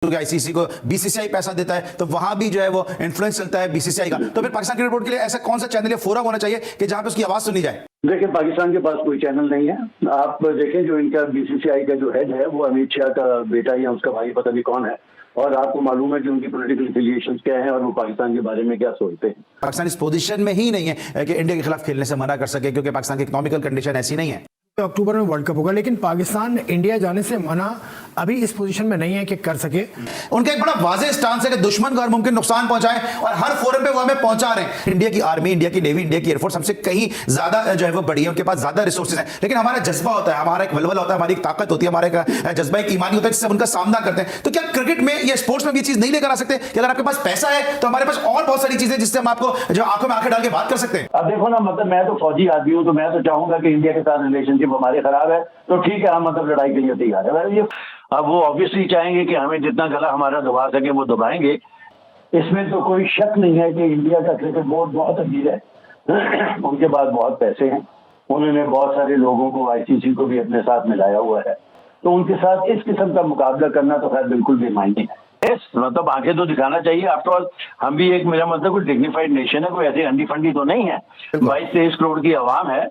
क्योंकि आईसीसी को बीसीसीआई पैसा देता है तो वहां भी जो है वो इन्फ्लुएंस चलता है बीसीसीआई का। तो फिर पाकिस्तान क्रिकेट बोर्ड के लिए ऐसा कौन सा चैनल या फोरम होना चाहिए कि जहां पे उसकी आवाज सुनी जाए? देखिए, पाकिस्तान के पास कोई चैनल नहीं है। आप देखें, जो इनका बीसीसीआई का जो हेड है वो अमित शाह का बेटा या उसका भाई पता नहीं कौन है, और आपको मालूम है कि उनकी पॉलिटिकल एफिलिएशन क्या है और वो पाकिस्तान के बारे में क्या सोचते हैं। पाकिस्तान इस पोजीशन में ही नहीं है कि इंडिया के खिलाफ खेलने से मना कर सके, क्योंकि पाकिस्तान की इकोनॉमिकल कंडीशन ऐसी नहीं है। अक्टूबर में वर्ल्ड कप होगा, लेकिन पाकिस्तान इंडिया जाने से मना अभी इस पोजीशन में नहीं है कि कर सके। उनका एक बड़ा वाज़ेह स्टांस है कि दुश्मन को हर मुमकिन नुकसान पहुंचाए, और हर फोरम पे वो हमें पहुंचा रहे हैं। इंडिया की आर्मी, इंडिया की नेवी, इंडिया की एयरफोर्स हमसे कहीं ज्यादा जो है वो बड़ी है, उनके पास ज्यादा रिसोर्सेज हैं, लेकिन हमारा जज्बा होता है, हमारा एक वलवल होता है, हमारी एक ताकत होती है, हमारा एक जज्बा, एक ईमानी होता है जिससे उनका सामना करते हैं। तो क्या क्रिकेट में या स्पोर्ट्स में भी चीज नहीं लेकर आ सकते कि अगर आपके पास पैसा है तो हमारे पास और बहुत सारी चीजें जिससे हम आपको जो आंखों में आंखें डाल के बात कर सकते हैं? अब देखो ना, मतलब मैं तो फौजी आदमी हूँ, तो मैं तो चाहूंगा कि इंडिया के साथ रिलेशनशिप हमारे खराब है तो ठीक है, हम मतलब लड़ाई के लिए तैयार है। ये अब वो ऑब्वियसली चाहेंगे कि हमें जितना गला हमारा दबा सके वो दबाएंगे। इसमें तो कोई शक नहीं है कि इंडिया का क्रिकेट बोर्ड बहुत अमीर है। उनके पास बहुत पैसे हैं, उन्होंने बहुत सारे लोगों को, आईसीसी को भी अपने साथ मिलाया हुआ है, तो उनके साथ इस किस्म का मुकाबला करना तो खैर बिल्कुल बेमायने है। मतलब आंखें तो दिखाना चाहिए। आफ्टर ऑल हम भी एक, मेरा मतलब कोई डिग्निफाइड नेशन है, कोई ऐसी अंडी फंडी तो नहीं है। 22-23 करोड़ की आवाम है।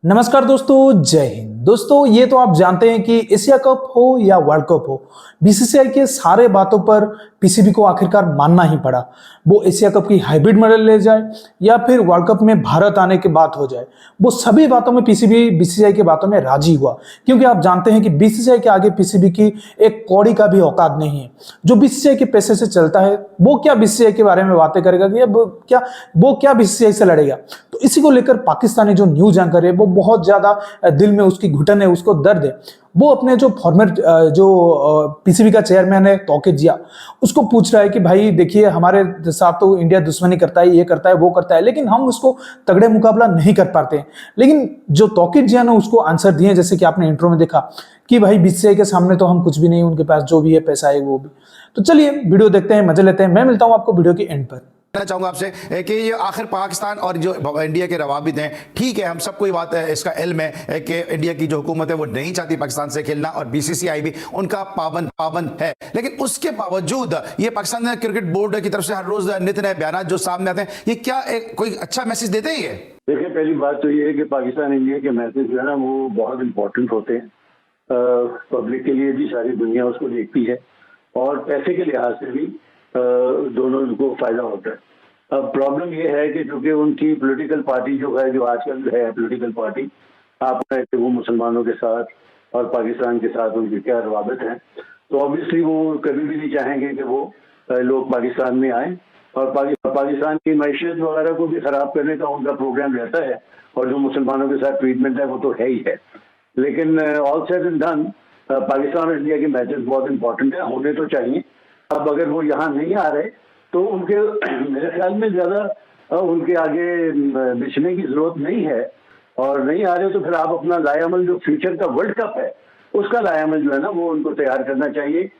नमस्कार दोस्तों, जय हिंद। दोस्तों, ये तो आप जानते हैं कि एशिया कप हो या वर्ल्ड कप हो, बीसीसीआई के सारे बातों पर पीसीबी को आखिरकार मानना ही पड़ा। वो एशिया कप की हाइब्रिड मॉडल ले जाए या फिर वर्ल्ड कप में भारत आने की बात हो जाए, वो सभी बातों में पीसीबी बीसीसीआई की बातों में राजी हुआ, क्योंकि आप जानते हैं कि बीसीसीआई के आगे पीसीबी की एक कौड़ी का भी औकात नहीं है। जो बीसीसीआई के पैसे से चलता है वो क्या बीसीसीआई के बारे में बातें करेगा कि वो क्या बीसीसीआई से लड़ेगा। तो इसी को लेकर पाकिस्तानी जो न्यूज एंकर है वो बहुत ज्यादा दिल में उसकी घुटन है, उसको दर्द है। वो अपने जो फॉर्मर जो पीसीबी का चेयरमैन है तौकीर जिया, उसको पूछ रहा है कि भाई देखिए, हमारे साथ तो इंडिया दुश्मनी करता है, ये करता है, वो करता है, लेकिन हम उसको तगड़े मुकाबला नहीं कर पाते। लेकिन जो तौकीर जिया ने उसको आंसर दिए, जैसे कि आपने इंट्रो में देखा कि भाई बीसीसीआई के सामने तो हम कुछ भी नहीं, उनके पास जो भी है पैसा है वो भी। तो चलिए वीडियो देखते हैं, मजे लेते हैं। मैं मिलता हूं आपको वीडियो के एंड पर। कहना चाहूंगा आपसे कि ये आखिर पाकिस्तान और जो इंडिया के रवाबित हैं, ठीक है, हम सबको ये बात है, इसका इल्म है कि इंडिया की जो हुकूमत है वो नहीं चाहती पाकिस्तान से खेलना, और बीसीसीआई भी उनका पाबंद है। लेकिन उसके बावजूद ये पाकिस्तान क्रिकेट बोर्ड की तरफ से हर रोज नित नए बयान जो सामने आते हैं, ये क्या कोई अच्छा मैसेज देते हैं? ये देखिए, पहली बात तो ये है कि पाकिस्तान इंडिया के मैसेज जो है ना वो बहुत इंपॉर्टेंट होते हैं। पब्लिक के लिए भी, सारी दुनिया उसको देखती है, और पैसे के लिहाज से भी दोनों को फायदा होता है। अब प्रॉब्लम ये है कि चूंकि उनकी पॉलिटिकल पार्टी जो है, जो आजकल है पॉलिटिकल पार्टी, आप वो मुसलमानों के साथ और पाकिस्तान के साथ उनके क्या रवाबित हैं, तो ऑब्वियसली वो कभी भी नहीं चाहेंगे कि वो लोग पाकिस्तान में आए, और पाकिस्तान की मैशियत वगैरह को भी खराब करने का उनका प्रोग्राम रहता है, और जो मुसलमानों के साथ ट्रीटमेंट है वो तो है ही है। लेकिन all said and done, Pakistan और इंडिया के मैचेस बहुत इंपॉर्टेंट है, होने तो चाहिए। अब अगर वो यहाँ नहीं आ रहे तो उनके मेरे ख्याल में ज्यादा उनके आगे बिछने की जरूरत नहीं है, और नहीं आ रहे तो फिर आप अपना लायामल, जो फ्यूचर का वर्ल्ड कप है उसका लायामल जो है ना वो उनको तैयार करना चाहिए।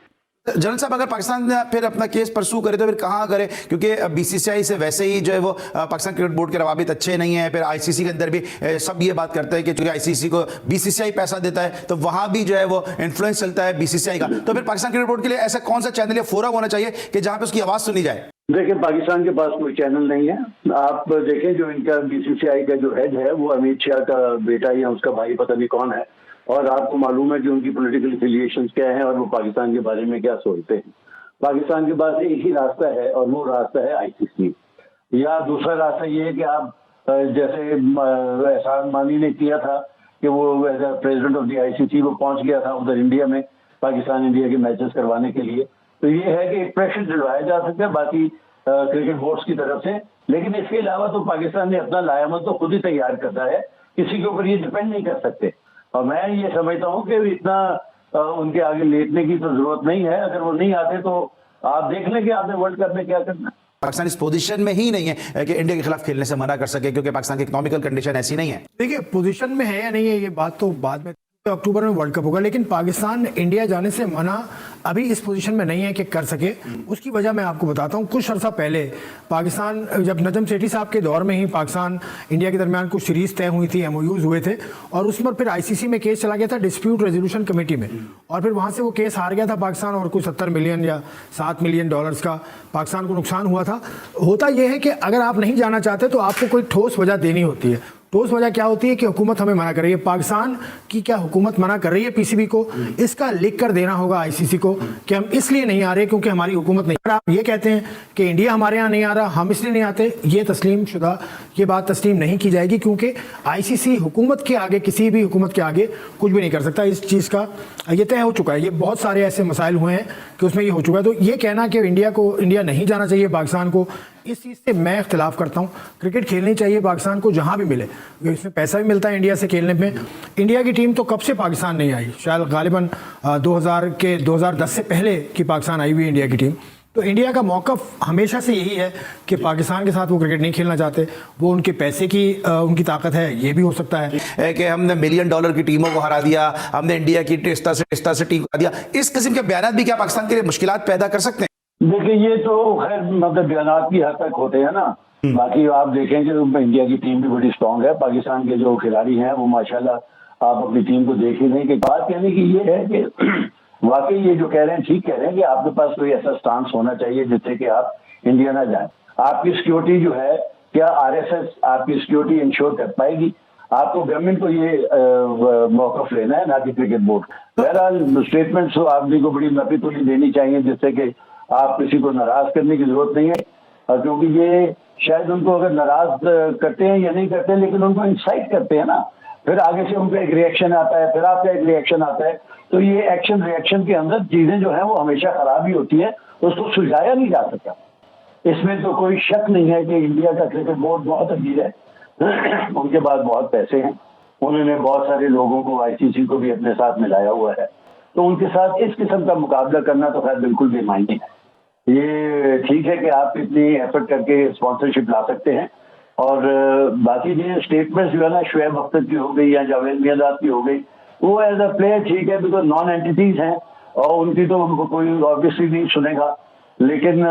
जनरल साहब, अगर पाकिस्तान फिर अपना केस परसू करे तो फिर कहाँ करे? क्योंकि बीसीसीआई से वैसे ही जो है वो पाकिस्तान क्रिकेट बोर्ड के रवाबित अच्छे नहीं है, फिर आईसीसी के अंदर भी सब ये बात करते हैं कि चूंकि आईसीसी को बीसीसीआई पैसा देता है तो वहां भी जो है वो इन्फ्लुएंस चलता है बीसीसीआई का। तो फिर पाकिस्तान क्रिकेट बोर्ड के लिए ऐसा कौन सा चैनल या फोरम होना चाहिए कि जहां पे उसकी आवाज सुनी जाए? देखिए, पाकिस्तान के पास कोई चैनल नहीं है। आप देखें, जो इनका बीसीसीआई का जो हेड है वो अमित शाह का बेटा या उसका भाई पता नहीं कौन है, और आपको मालूम है कि उनकी पॉलिटिकल एफिलिएशन क्या है और वो पाकिस्तान के बारे में क्या सोचते हैं। पाकिस्तान के पास एक ही रास्ता है, और वो रास्ता है आईसीसी, या दूसरा रास्ता ये है कि आप जैसे एहसान मानी ने किया था कि वो as a president of the ICC वो पहुंच गया था उधर इंडिया में, पाकिस्तान इंडिया के मैचेस करवाने के लिए। तो ये है कि एक प्रेशर दिलवाया जा सकता है बाकी क्रिकेट बोर्ड्स की तरफ से, लेकिन इसके अलावा तो पाकिस्तान ने अपना लायामल तो खुद ही तैयार करना है, किसी के ऊपर ये डिपेंड नहीं कर सकते। और मैं ये समझता हूँ कि इतना उनके आगे लेटने की तो जरूरत नहीं है। अगर वो नहीं आते तो आप देख लें कि आपने वर्ल्ड कप में क्या करना। पाकिस्तान इस पोजीशन में ही नहीं है कि इंडिया के खिलाफ खेलने से मना कर सके, क्योंकि पाकिस्तान की इकोनॉमिकल कंडीशन ऐसी नहीं है। देखिए, पोजीशन में है या नहीं है ये बात तो बाद में अक्टूबर में वर्ल्ड कप होगा, लेकिन पाकिस्तान इंडिया जाने से मना अभी इस पोजीशन में नहीं है कि कर सके। उसकी वजह मैं आपको बताता हूँ। कुछ अर्सा पहले पाकिस्तान, जब नजम सेठी साहब के दौर में ही पाकिस्तान इंडिया के दरमियान कुछ सीरीज तय हुई थी, MOUs हुए थे, और उस पर फिर ICC में केस चला गया था डिस्प्यूट रेजोल्यूशन कमेटी में, और फिर वहाँ से वो केस हार गया था पाकिस्तान, और कुछ 70 मिलियन या 7 मिलियन डॉलर्स का पाकिस्तान को नुकसान हुआ था। होता यह है कि अगर आप नहीं जाना चाहते तो आपको कोई ठोस वजह देनी होती है। ठोस वजह क्या होती है कि हुकूमत हमें मना कर रही है। पाकिस्तान की क्या हुकूमत मना कर रही है PCB को? इसका लिख कर देना होगा ICC को कि हम इसलिए नहीं आ रहे क्योंकि हमारी हुकूमत नहीं। अगर आप ये कहते हैं कि इंडिया हमारे यहाँ नहीं आ रहा, हम इसलिए नहीं आते, ये तस्लीम शुदा, ये बात तस्लीम नहीं की जाएगी, क्योंकि ICC हुकूमत के आगे, किसी भी हुकूमत के आगे कुछ भी नहीं कर सकता। इस चीज़ का ये तय हो चुका है। ये बहुत सारे ऐसे मसाइल हुए हैं कि उसमें ये हो चुका है। तो ये कहना कि इंडिया नहीं जाना चाहिए पाकिस्तान को, इस चीज़ से मैं इख्तिलाफ करता हूँ। क्रिकेट खेलनी चाहिए पाकिस्तान को जहाँ भी मिले, इसमें पैसा भी मिलता है इंडिया से खेलने में। इंडिया की टीम तो कब से पाकिस्तान नहीं आई, शायद गालिबन 2010 से पहले की पाकिस्तान आई हुई इंडिया की टीम। तो इंडिया का मौक़िफ़ हमेशा से यही है कि पाकिस्तान के साथ वो क्रिकेट नहीं खेलना चाहते। वो उनके पैसे की उनकी ताकत है, ये भी हो सकता है कि हमने $1 मिलियन की टीमों को हरा दिया, हमने इंडिया की टेस्टा से टीम को हरा दिया। इस किस्म के बयान भी क्या पाकिस्तान के लिए मुश्किलात पैदा कर सकते हैं? देखिए, ये तो खैर मतलब बयानात की हद तक होते हैं ना। बाकी आप देखेंगे तो इंडिया की टीम भी बड़ी स्ट्रांग है। पाकिस्तान के जो खिलाड़ी हैं वो माशाल्लाह आप अपनी टीम को देख ही नहीं। कि बात कहने की ये है कि वाकई ये जो कह रहे हैं ठीक कह रहे हैं कि आपके पास कोई ऐसा स्टांस होना चाहिए जिससे कि आप इंडिया ना जाए। आपकी सिक्योरिटी जो है, क्या RSS आपकी सिक्योरिटी इंश्योर कर पाएगी? आपको गवर्नमेंट को ये मौक़िफ़ लेना है, ना कि क्रिकेट बोर्ड। बहरहाल स्टेटमेंट्स तो आदमी को बड़ी नफी तुली देनी चाहिए जिससे कि आप किसी को नाराज करने की जरूरत नहीं है, क्योंकि ये शायद उनको अगर नाराज करते हैं या नहीं करते हैं, लेकिन उनको इंसाइट करते हैं ना। फिर आगे से उनका एक रिएक्शन आता है, फिर आपका एक रिएक्शन आता है। तो ये एक्शन रिएक्शन के अंदर चीजें जो है वो हमेशा खराब ही होती है, उसको सुलझाया नहीं जा सकता। इसमें तो कोई शक नहीं है कि इंडिया का क्रिकेट बोर्ड बहुत अमीर है, उनके पास बहुत पैसे हैं, उन्होंने बहुत सारे लोगों को, ICC को भी अपने साथ मिलाया हुआ है। तो उनके साथ इस किस्म का मुकाबला करना तो खैर बिल्कुल बेमानी है। ये ठीक है कि आप इतनी एफर्ट करके स्पॉन्सरशिप ला सकते हैं, और बाकी जो स्टेटमेंट्स जो है ना, शुएब अख्तर की हो गई या जावेद मियांदाद की हो गई, वो एज अ प्लेयर ठीक है, बिकॉज नॉन एंटिटीज हैं और उनकी तो कोई ऑब्वियसली नहीं सुनेगा। लेकिन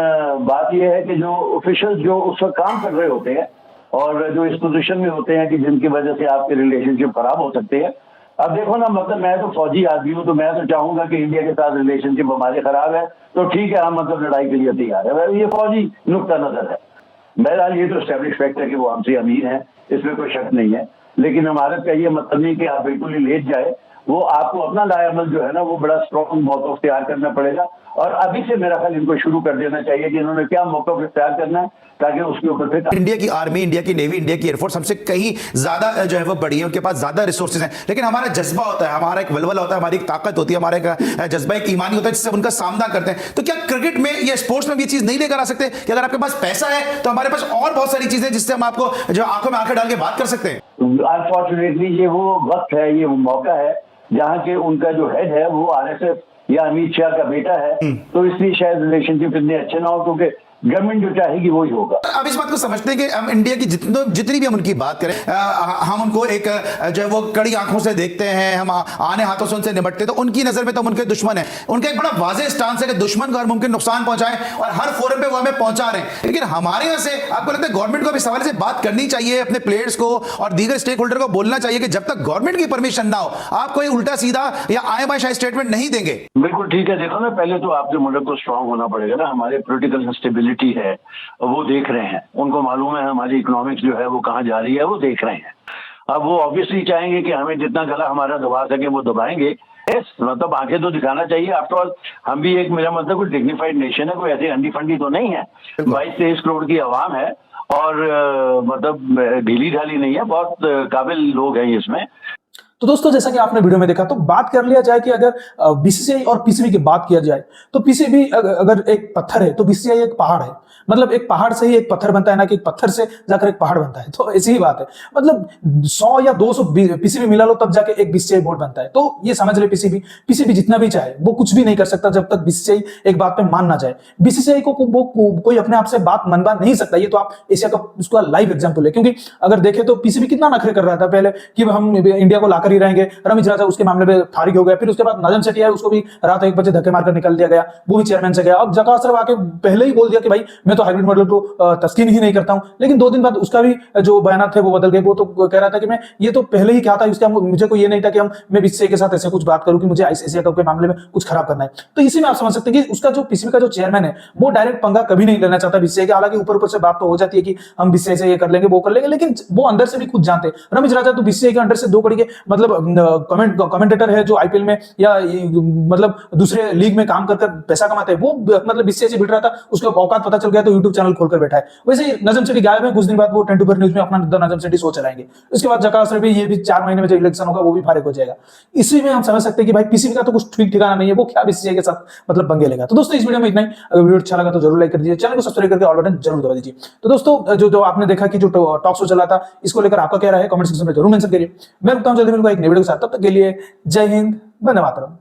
बात यह है कि जो ऑफिशियल्स जो उस वक्त काम कर रहे होते हैं और जो इस पोजीशन में होते हैं कि जिनकी वजह से आपके रिलेशनशिप खराब हो सकते हैं। अब देखो ना, मतलब मैं तो फौजी आदमी हूँ, तो मैं तो चाहूंगा कि इंडिया के साथ रिलेशनशिप हमारे खराब है तो ठीक है, हम मतलब लड़ाई के लिए तैयार है। ये फौजी नुक्ता नजर है। बहरहाल ये तो एस्टेब्लिश फैक्ट है कि वो हमसे अमीर है, इसमें कोई शक नहीं है। लेकिन हमारा का ये मतलब नहीं कि आप बिल्कुल ही लेट जाए। वो आपको अपना लाएमल जो है ना, वो बड़ा स्ट्रॉन्ग मौक़िफ़ इख्तियार करना पड़ेगा, और अभी से मेरा ख्याल इनको शुरू कर देना चाहिए कि इन्होंने क्या मौक़िफ़ इख्तियार करना है, ताकि उसके ऊपर फिर इंडिया की आर्मी, इंडिया की नेवी, इंडिया की एयरफोर्स हमसे कहीं ज्यादा जो है वो बड़ी है, उनके पास ज्यादा रिसोर्सेज हैं। लेकिन हमारा जज्बा होता है, हमारा एक वलवला होता है, हमारी एक ताकत होती है, हमारा एक जज्बा, एक ईमानी होता है जिससे उनका सामना करते हैं। तो क्या क्रिकेट में या स्पोर्ट्स में भी ये चीज नहीं लेकर आ सकते कि अगर आपके पास पैसा है तो हमारे पास और बहुत सारी चीजें जिससे हम आपको जो आंखों में आंखें डाल के बात कर सकते हैं? अनफॉर्चुनेटली ये वो वक्त है, ये वो मौका है जहाँ के उनका जो हेड है वो RSS या अमित शाह का बेटा है। तो इसलिए शायद रिलेशनशिप इतने अच्छे ना हो, क्योंकि गवर्नमेंट जो चाहेगी वही होगा। अब इस बात को समझते हैं कि हम इंडिया की जितनी भी हम उनकी बात करें, हम उनको एक जो है वो कड़ी आंखों से देखते हैं, हम आने हाथों से उनसे निपटते हैं, तो उनकी नजर में तो हम उनके दुश्मन है। उनका एक बड़ा वाज़ेह स्टांस है कि दुश्मन को हर मुमकिन नुकसान पहुंचाएं, और हर फोरम पे वो हमें पहुंचा रहे हैं। लेकिन हमारे यहाँ से आपको लगता है गवर्नमेंट को भी इस हवाले से बात करनी चाहिए, अपने प्लेयर्स को और दीगर स्टेक होल्डर को बोलना चाहिए कि जब तक गवर्नमेंट की परमिशन ना हो आप कोई उल्टा सीधा या आए बाय स्टेटमेंट नहीं देंगे? बिल्कुल ठीक है। देखो ना, पहले तो आपके मुल्क को स्ट्रांग होना पड़ेगा ना। हमारे पॉलिटिकल इंस्टेबिलिटी है, वो देख रहे हैं, उनको मालूम है हमारी इकोनॉमिक्स जो है वो कहाँ जा रही है, वो देख रहे हैं। अब वो ऑब्वियसली चाहेंगे कि हमें जितना गला हमारा दबा सके वो दबाएंगे। मतलब आंखें तो दिखाना चाहिए। आफ्टर ऑल हम भी एक, मेरा मतलब कोई डिग्निफाइड नेशन है, कोई ऐसी अंडी फंडी तो नहीं है। 22-23 करोड़ की आवाम है, और मतलब ढीली ढाली नहीं है, बहुत काबिल लोग हैं इसमें। तो दोस्तों, जैसा कि आपने वीडियो में देखा, तो बात कर लिया जाए कि अगर BCCI और PCB की बात किया जाए तो PCB अगर एक पत्थर है तो BCCI एक पहाड़ है। मतलब एक पहाड़ से ही एक पत्थर बनता है, ना कि एक पत्थर से जाकर एक पहाड़ बनता है। तो ऐसी ही बात है। मतलब 100 या 200 PCB मिला लो तब जाके एक BCCI बोर्ड बनता है। तो ये समझ ले, PCB जितना भी चाहे वो कुछ भी नहीं कर सकता जब तक BCCI एक बात पे मान ना जाए। BCCI को कोई अपने आप से बात मनवा नहीं सकता। ये तो आप एशिया कप उसका लाइव एग्जाम्पल है। क्योंकि अगर देखें तो PCB कितना नखरे कर रहा था पहले कि हम इंडिया को लाकर कर ही रहेंगे। रमेश राजा उसके मामले में फारिग हो गया, फिर उसके बाद नजम सेठी आए, उसको भी रात 1 बजे धक्के मारकर निकल दिया गया, वो भी चेयरमैन से गया। अब जकास अशरफ आके पहले ही बोल दिया कि भाई मैं तो हाइब्रिड मॉडल को तस्कीन ही नहीं करता हूं, लेकिन 2 दिन बाद उसका भी जो बयान थे वो बदल गए। वो तो कह रहा था कि मैं ये तो पहले ही कहा था, इसका मुझे कोई ये नहीं था कि मैं बीसीसीआई के साथ ऐसे कुछ बात करूं कि मुझे एशिया कप के मामले में कुछ खराब करना है। तो इसी में आप समझ सकते हैं कि उसका जो पीसीबी का जो चेयरमैन है वो डायरेक्ट पंगा कभी नहीं लेना चाहता बीसीसीआई के। हालांकि ऊपर ऊपर से बात तो हो जाती है कि हम बीसीसीआई से ये कर लेंगे वो कर लेंगे, लेकिन वो अंदर से भी खुद जानते हैं। रमेश राजा तो बीसीसीआई के अंडर से 2 कड़ी के मतलब कमेंटेटर है, जो आईपीएल में या मतलब दूसरे लीग में काम कर पैसा कमाते हैं, वो मतलब बीसीसीआई से भिड़ रहा था, उसका औकात पता चल गया तो यूट्यूब चैनल खोलकर बैठा है। वैसे ही नजम सेठी गायब है, कुछ दिन बाद वो 10 न्यूज में अपना द नजम सेठी शो चलाएंगे। उसके बाद जकास अशरफ भी, ये भी 4 महीने में जो इलेक्शन होगा वो भी फारिग हो जाएगा। इसी में हम समझ सकते हैं कि भाई पीसीबी का तो कुछ ठीक ठिकाना नहीं है, वो क्या बीसीसीआई के साथ मतलब पंगे लेगा। तो दोस्तों इस वीडियो में इतना ही। अगर वीडियो अच्छा लगा तो जरूर लाइक कर दीजिए, चैनल को सब्सक्राइब करके ऑल बटन जरूर दबा दीजिए। तो दोस्तों जो आपने देखा कि जो टॉक शो चला था, इसको लेकर आपका क्या राय है कमेंट सेक्शन में जरूर मेंशन करिए। मैं रुकता हूं जल्दी मिलूंगा एक नई वीडियो के साथ, तब तक के लिए जय हिंद, वंदे मातरम।